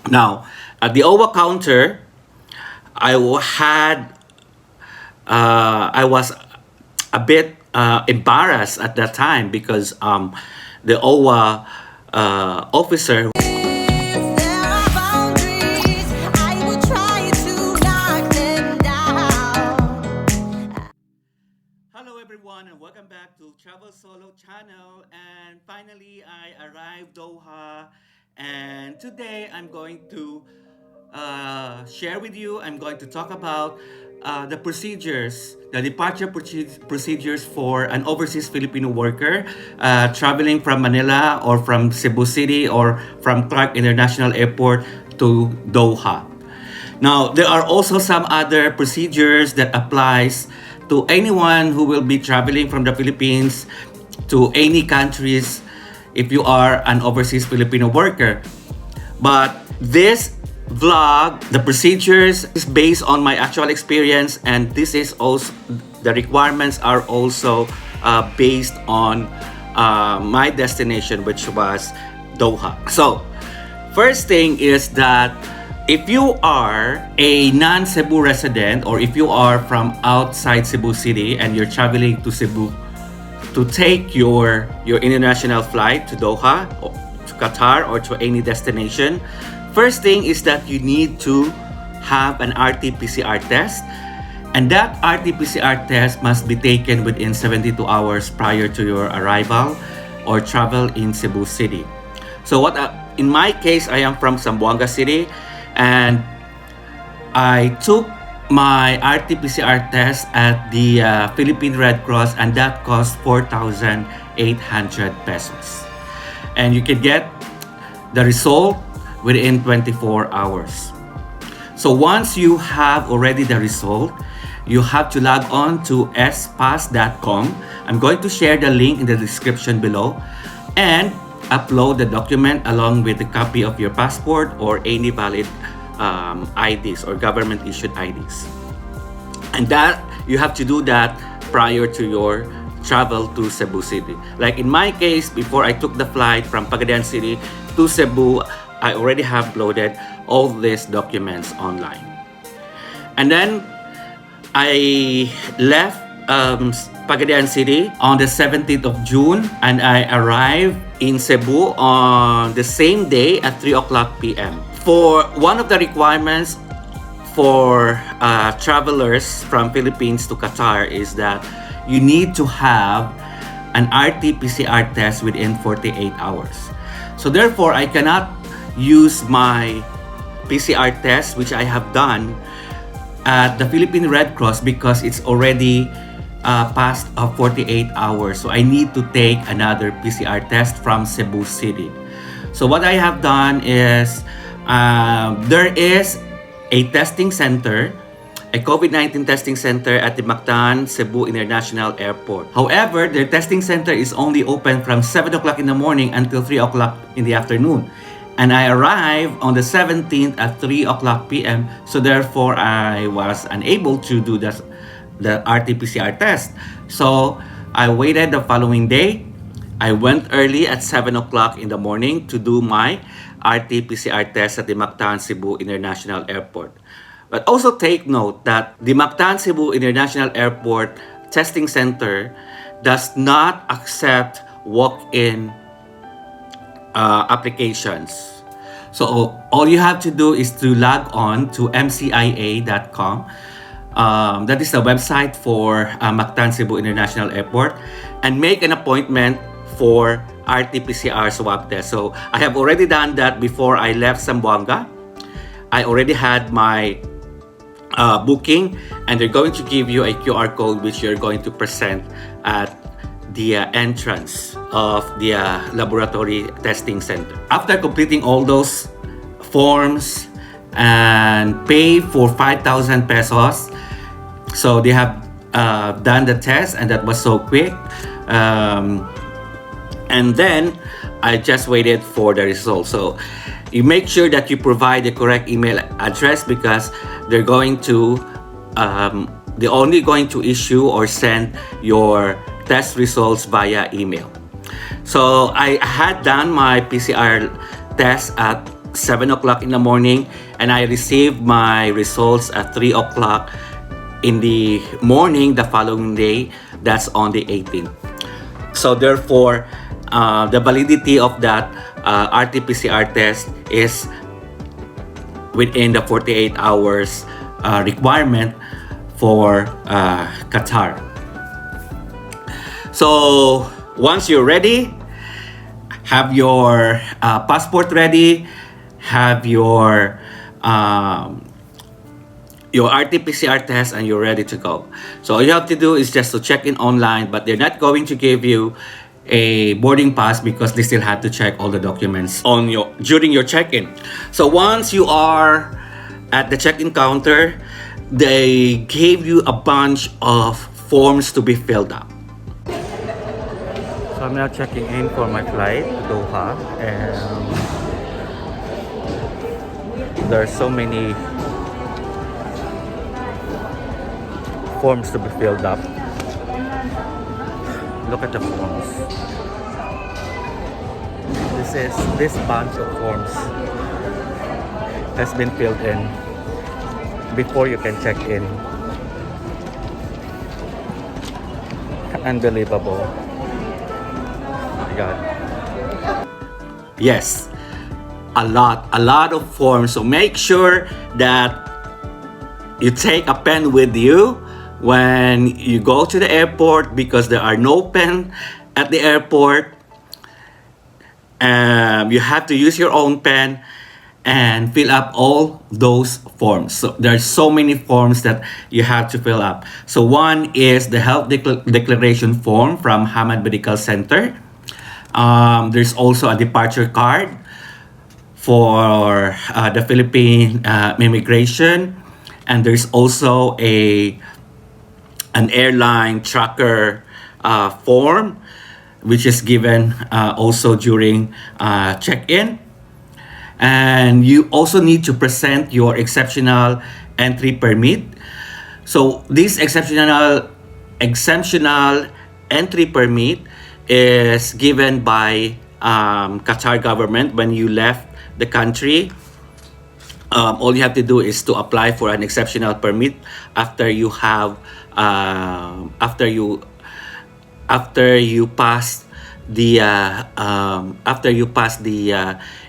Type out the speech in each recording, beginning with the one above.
Now, at the OWWA counter, I had I was a bit embarrassed at that time because the OWWA officer. If there are boundaries, I will try to knock them down. Hello everyone and welcome back to TravelSolo Channel, and finally I arrived Doha, and today I'm going to share with you. I'm going to talk about the procedures, the departure procedures for an overseas Filipino worker traveling from Manila or from Cebu City or from Clark International Airport to Doha. Now, there are also some other procedures that applies to anyone who will be traveling from the Philippines to any countries if you are an overseas Filipino worker. But this vlog, the procedures is based on my actual experience, and this is also the requirements are also based on my destination, which was Doha. So, first thing is that if you are a non-Cebu resident or if you are from outside Cebu City and you're traveling to Cebu to take your international flight to Doha or to Qatar or to any destination, first thing is that you need to have an RT-PCR test, and that RT-PCR test must be taken within 72 hours prior to your arrival or travel in Cebu City. So in my case, I am from Zamboanga City, and I took my RT-PCR test at the Philippine Red Cross, and that cost 4,800 pesos. And you can get the result within 24 hours. So once you have already the result, you have to log on to spass.com. I'm going to share the link in the description below, and upload the document along with a copy of your passport or any valid IDs or government issued IDs. And that you have to do that prior to your travel to Cebu City. Like in my case, before I took the flight from Pagadian City to Cebu, I already have loaded all these documents online. And then I left Pagadian City on the 17th of June, and I arrived in Cebu on the same day at 3 o'clock p.m. For one of the requirements for travelers from Philippines to Qatar is that you need to have an RT-PCR test within 48 hours. So therefore, I cannot use my PCR test, which I have done at the Philippine Red Cross, because it's already past 48 hours. So I need to take another PCR test from Cebu City. So what I have done is there is a testing center, a COVID-19 testing center at the Mactan Cebu International Airport. However, their testing center is only open from 7 o'clock in the morning until 3 o'clock in the afternoon. And I arrived on the 17th at 3 o'clock p.m. So therefore, I was unable to do the RT-PCR test. So I waited the following day. I went early at 7 o'clock in the morning to do my RT-PCR test at the Mactan Cebu International Airport. But also take note that the Mactan Cebu International Airport testing center does not accept walk-in applications. So all you have to do is to log on to mcia.com. That is the website for Mactan Cebu International Airport, and make an appointment for RT-PCR swab test. So I have already done that before I left Zamboanga. I already had my booking, and they're going to give you a QR code which you're going to present at the entrance of the laboratory testing center. After completing all those forms and pay for 5,000 pesos, so they have done the test, and that was so quick. And then I just waited for the result. So you make sure that you provide the correct email address, because they're only going to issue or send your test results via email. So I had done my PCR test at 7 o'clock in the morning, and I received my results at 3 o'clock in the morning the following day. That's on the 18th. So therefore, the validity of that RT-PCR test is within the 48 hours requirement for Qatar. So once you're ready, have your passport ready, have your RT-PCR test, and you're ready to go. So all you have to do is just to check in online, but they're not going to give you a boarding pass because they still have to check all the documents on during your check-in. So once you are at the check-in counter, they gave you a bunch of forms to be filled up. So I'm now checking in for my flight to Doha, and there are so many forms to be filled up. Look at the forms. This bunch of forms has been filled in before you can check in. Unbelievable. Oh my God. Yes, a lot of forms. So make sure that you take a pen with you when you go to the airport, because there are no pen at the airport. You have to use your own pen and fill up all those forms. So there's so many forms that you have to fill up. So one is the health declaration form from Hamad Medical Center. There's also a departure card for the Philippine immigration, and there's also an airline tracker form, which is given also during check-in. And you also need to present your exceptional entry permit. So this exceptional entry permit is given by Qatar government when you left the country. All you have to do is to apply for an exceptional permit after you have after you pass the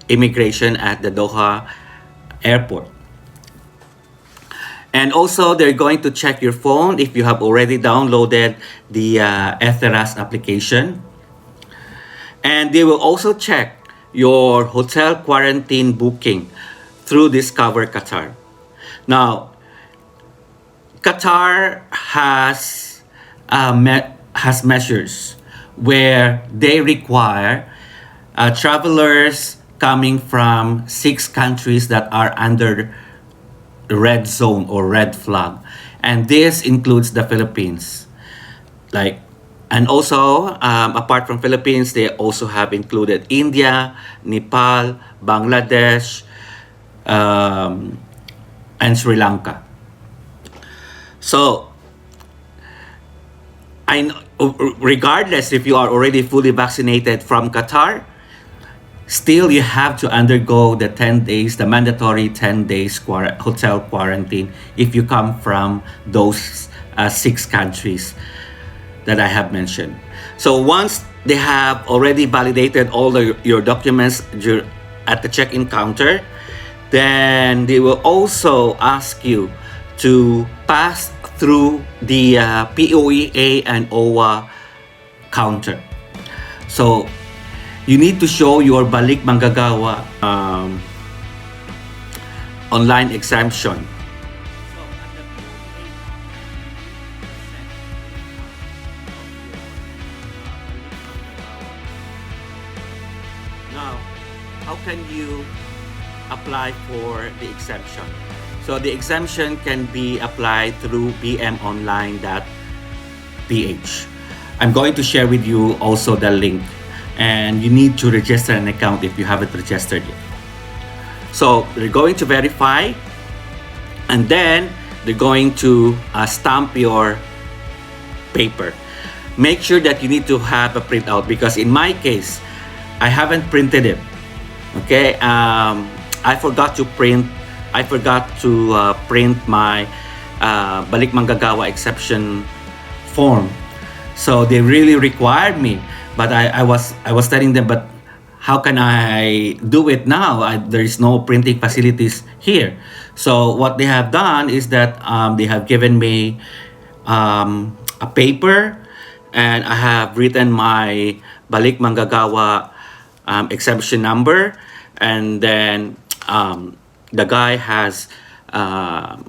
immigration at the Doha airport. And also, they're going to check your phone if you have already downloaded the Etheras application. And they will also check your hotel quarantine booking through Discover Qatar. Now, Qatar has measures where they require travelers coming from 6 countries that are under the red zone or red flag, and this includes the Philippines. And also, apart from Philippines, they also have included India, Nepal, Bangladesh, and Sri Lanka. So, regardless if you are already fully vaccinated from Qatar, still you have to undergo the mandatory 10 days hotel quarantine if you come from those 6 countries that I have mentioned. So once they have already validated all your documents at the check-in counter, then they will also ask you to pass through the POEA and OWWA counter. So you need to show your Balik Manggagawa online exemption. Now, how can you apply for the exemption? So the exemption can be applied through bmonline.ph. I'm going to share with you also the link, and you need to register an account if you haven't registered yet. So they're going to verify, and then they're going to stamp your paper. Make sure that you need to have a printout, because in my case, I haven't printed it. Okay, I forgot to print my balik manggagawa exception form. So they really required me, but I was telling them, but how can I do it now? There is no printing facilities here. So what they have done is that they have given me a paper, and I have written my balik manggagawa exemption number, and then the guy has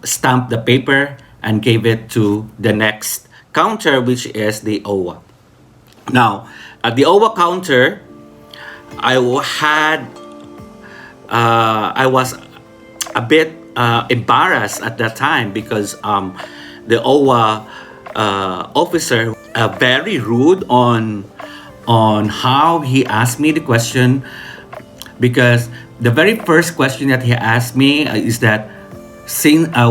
stamped the paper and gave it to the next counter, which is the OWWA. Now, at the OWWA counter, I was a bit embarrassed at that time because the OWWA officer very rude on how he asked me the question, because the very first question that he asked me is that,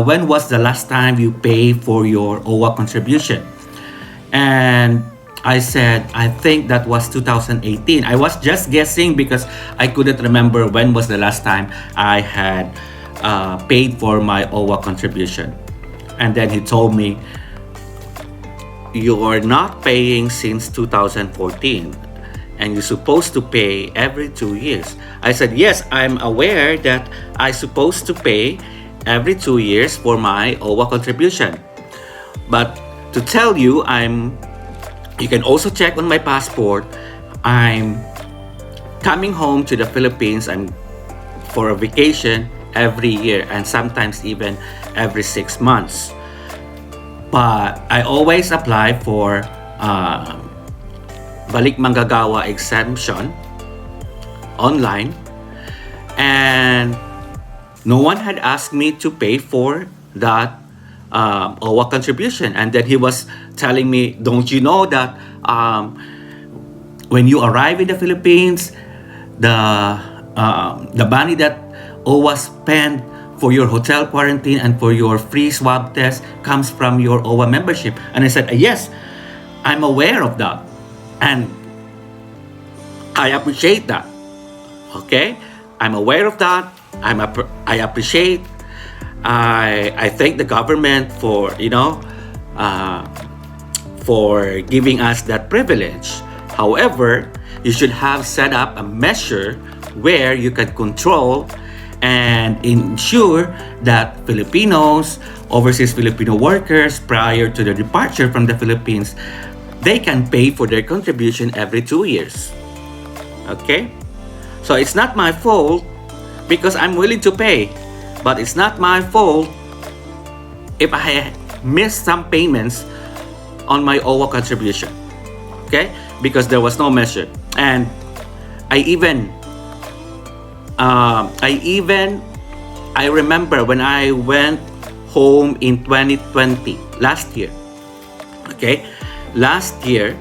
when was the last time you paid for your OWWA contribution? And I said, I think that was 2018. I was just guessing because I couldn't remember when was the last time I had paid for my OWWA contribution. And then he told me, you are not paying since 2014, and you're supposed to pay every 2 years. I said, yes, I'm aware that I'm supposed to pay every 2 years for my OWWA contribution. But to tell you, you can also check on my passport, I'm coming home to the Philippines for a vacation every year, and sometimes even every 6 months. But I always apply for balik manggagawa exemption online, and no one had asked me to pay for that OWWA contribution. And then he was telling me, don't you know that when you arrive in the Philippines, the money that OWWA spend for your hotel quarantine and for your free swab test comes from your OWWA membership? And I said, yes, I'm aware of that, and I appreciate that. Okay, I'm aware of that. I appreciate. I thank the government for for giving us that privilege. However, you should have set up a measure where you can control and ensure that Filipinos, overseas Filipino workers, prior to their departure from the Philippines, they can pay for their contribution every 2 years. Okay? So it's not my fault because I'm willing to pay, but it's not my fault if I miss some payments on my OWWA contribution. Okay? Because there was no measure. And I remember when I went home in 2020, last year. Okay? Last year,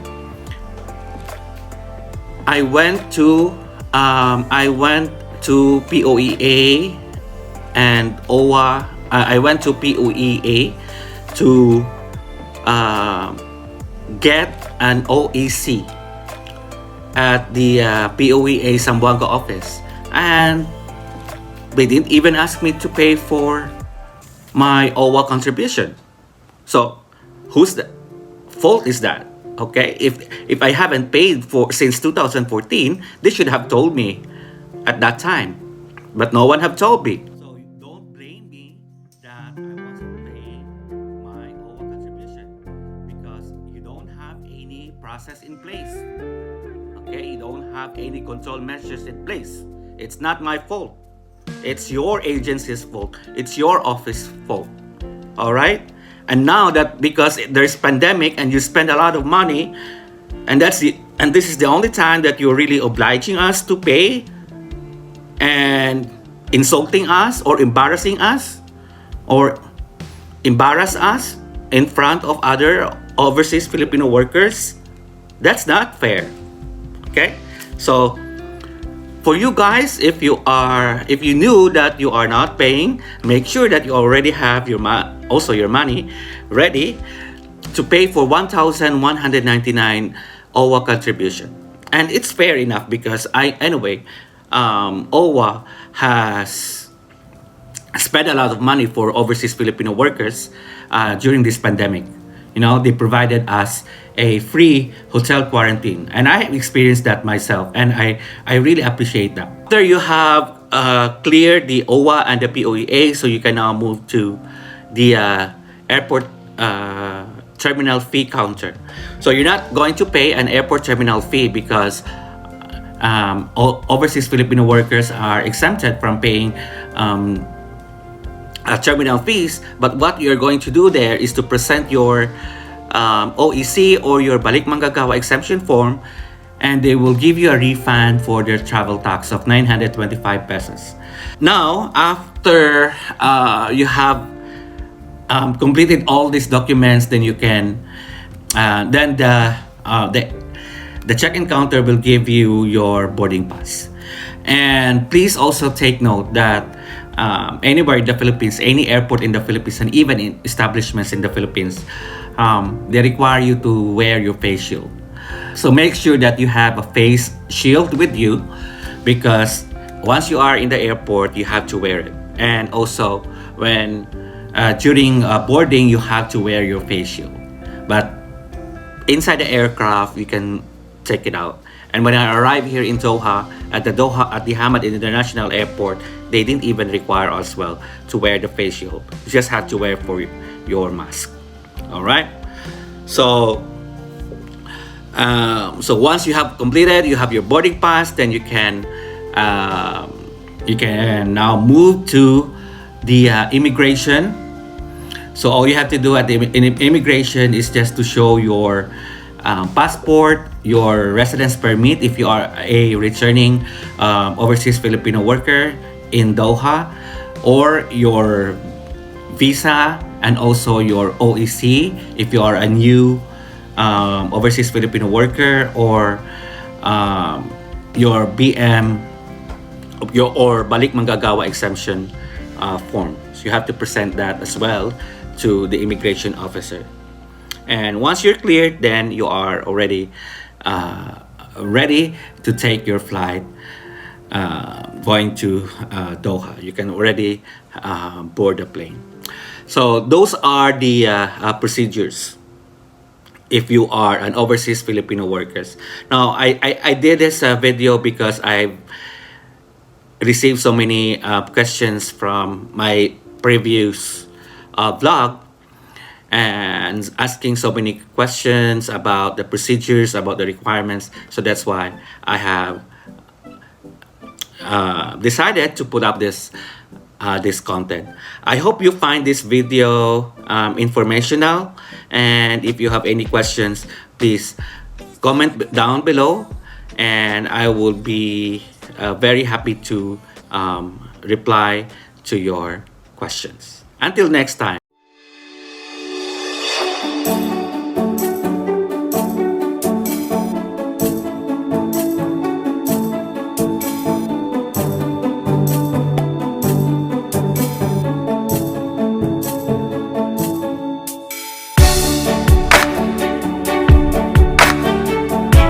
I went to POEA and OWWA. I went to POEA to get an OEC at the POEA Zamboanga office, and they didn't even ask me to pay for my OWWA contribution. So whose fault is that? Okay, if I haven't paid for since 2014, they should have told me at that time, but no one have told me. So don't blame me that I wasn't paying my OWWA contribution because you don't have any process in place. Okay, you don't have any control measures in place. It's not my fault. It's your agency's fault. It's your office fault. All right? And now that because there's pandemic and you spend a lot of money, and this is the only time that you're really obliging us to pay and insulting us or embarrassing us or embarrass us in front of other overseas Filipino workers, that's not fair. Okay? So for you guys, if you knew that you are not paying, make sure that you already have your money ready to pay for 1,199 OWWA contribution. And it's fair enough because OWWA has spent a lot of money for overseas Filipino workers during this pandemic. You know, they provided us a free hotel quarantine, and I experienced that myself, and I really appreciate that. After you have cleared the OWWA and the POEA, so you can now move to the airport terminal fee counter. So you're not going to pay an airport terminal fee because overseas Filipino workers are exempted from paying terminal fees. But what you're going to do there is to present your OEC or your Balik Manggagawa exemption form, and they will give you a refund for their travel tax of 925 pesos. Now, after you have completed all these documents, then you can then the check-in counter will give you your boarding pass. And please also take note that anywhere in the Philippines, any airport in the Philippines, and even in establishments in the Philippines, they require you to wear your face shield. So make sure that you have a face shield with you, because once you are in the airport, you have to wear it. And also, when during boarding, you have to wear your face shield. But inside the aircraft, you can take it out. And when I arrived here in Doha, at the Hamad International Airport, they didn't even require us to wear the face shield. You just had to wear for your mask. All right. So once you have completed, you have your boarding pass, then you can now move to the immigration. So all you have to do at the immigration is just to show your passport, your residence permit if you are a returning overseas Filipino worker in Doha, or your visa, and also your OEC if you are a new overseas Filipino worker, or your BM or Balik Manggagawa exemption form. So you have to present that as well to the immigration officer. And once you're cleared, then you are already ready to take your flight going to Doha. You can already board the plane. So those are the procedures if you are an overseas Filipino workers. Now, I did this video because I received so many questions from my previous vlog, and asking so many questions about the procedures, about the requirements. So that's why I have decided to put up this content. I hope you find this video informational, and if you have any questions, please comment down below, and I will be very happy to reply to your questions. Until next time.